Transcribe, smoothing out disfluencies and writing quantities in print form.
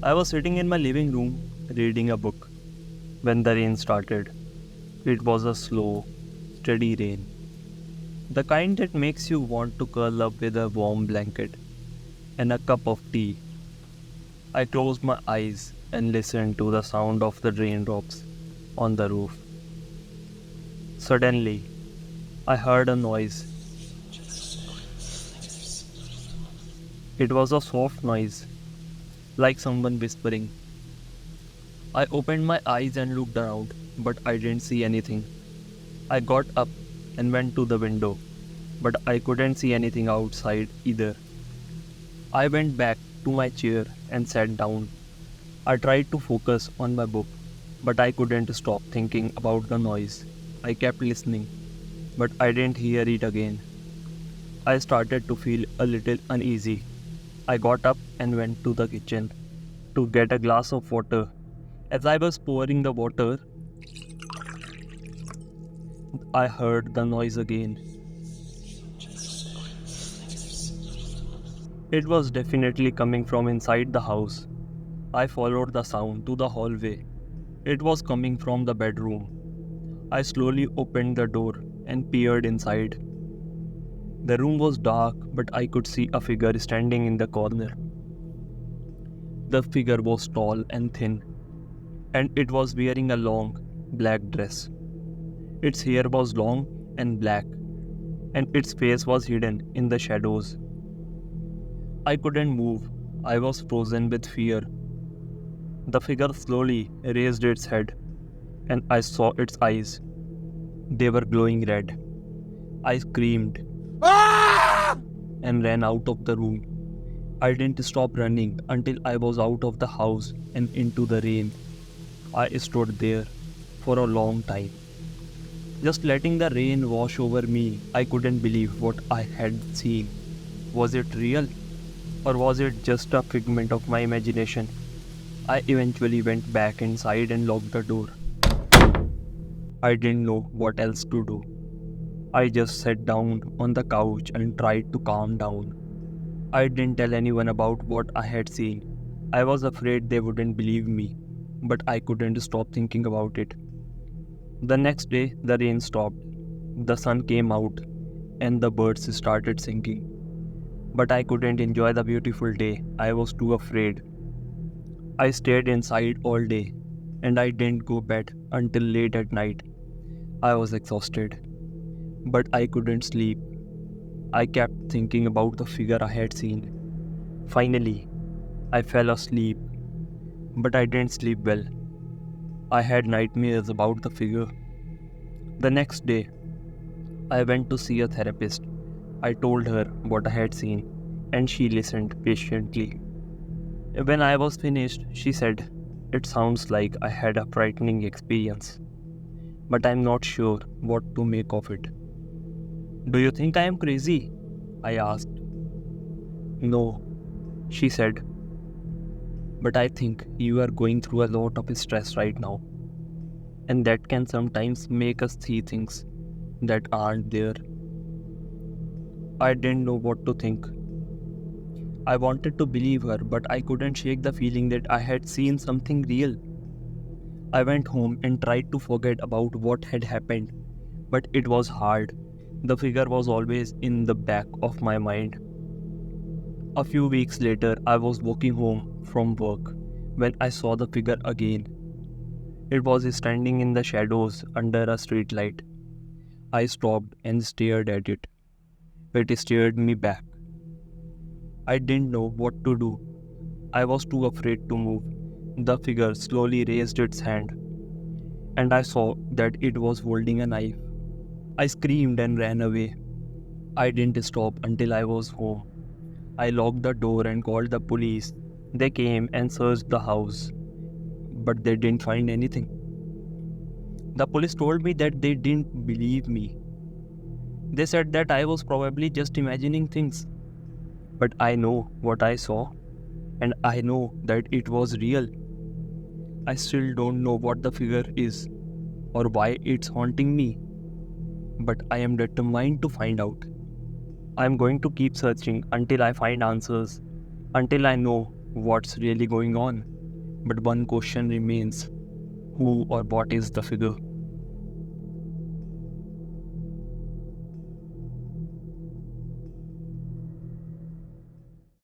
I was sitting in my living room reading a book when the rain started. It was a slow, steady rain, the kind that makes you want to curl up with a warm blanket and a cup of tea. I closed my eyes and listened to the sound of the raindrops on the roof. Suddenly, I heard a noise. It was a soft noise, like someone whispering. I opened my eyes and looked around, but I didn't see anything. I got up and went to the window, but I couldn't see anything outside either. I went back to my chair and sat down. I tried to focus on my book, but I couldn't stop thinking about the noise. I kept listening, but I didn't hear it again. I started to feel a little uneasy. I got up and went to the kitchen to get a glass of water. As I was pouring the water, I heard the noise again. It was definitely coming from inside the house. I followed the sound to the hallway. It was coming from the bedroom. I slowly opened the door and peered inside. The room was dark, but I could see a figure standing in the corner. The figure was tall and thin, and it was wearing a long, black dress. Its hair was long and black, and its face was hidden in the shadows. I couldn't move. I was frozen with fear. The figure slowly raised its head, and I saw its eyes. They were glowing red. I screamed and ran out of the room. I didn't stop running until I was out of the house and into the rain. I stood there for a long time, just letting the rain wash over me. I couldn't believe what I had seen. Was it real? Or was it just a figment of my imagination? I eventually went back inside and locked the door. I didn't know what else to do. I just sat down on the couch and tried to calm down. I didn't tell anyone about what I had seen. I was afraid they wouldn't believe me, but I couldn't stop thinking about it. The next day, the rain stopped. The sun came out, and the birds started singing. But I couldn't enjoy the beautiful day. I was too afraid. I stayed inside all day, and I didn't go bed until late at night. I was exhausted, but I couldn't sleep. I kept thinking about the figure I had seen. Finally, I fell asleep, but I didn't sleep well. I had nightmares about the figure. The next day, I went to see a therapist. I told her what I had seen, and she listened patiently. When I was finished, she said, "It sounds like I had a frightening experience, but I'm not sure what to make of it." "Do you think I am crazy?" I asked. "No," she said, "but I think you are going through a lot of stress right now, and that can sometimes make us see things that aren't there." I didn't know what to think. I wanted to believe her, but I couldn't shake the feeling that I had seen something real. I went home and tried to forget about what had happened, but it was hard. The figure was always in the back of my mind. A few weeks later, I was walking home from work when I saw the figure again. It was standing in the shadows under a streetlight. I stopped and stared at it. It stared me back. I didn't know what to do. I was too afraid to move. The figure slowly raised its hand, and I saw that it was holding a knife. I screamed and ran away. I didn't stop until I was home. I locked the door and called the police. They came and searched the house, but they didn't find anything. The police told me that they didn't believe me. They said that I was probably just imagining things. But I know what I saw, and I know that it was real. I still don't know what the figure is or why it's haunting me, but I am determined to find out. I am going to keep searching until I find answers, until I know what's really going on. But one question remains: who or what is the figure?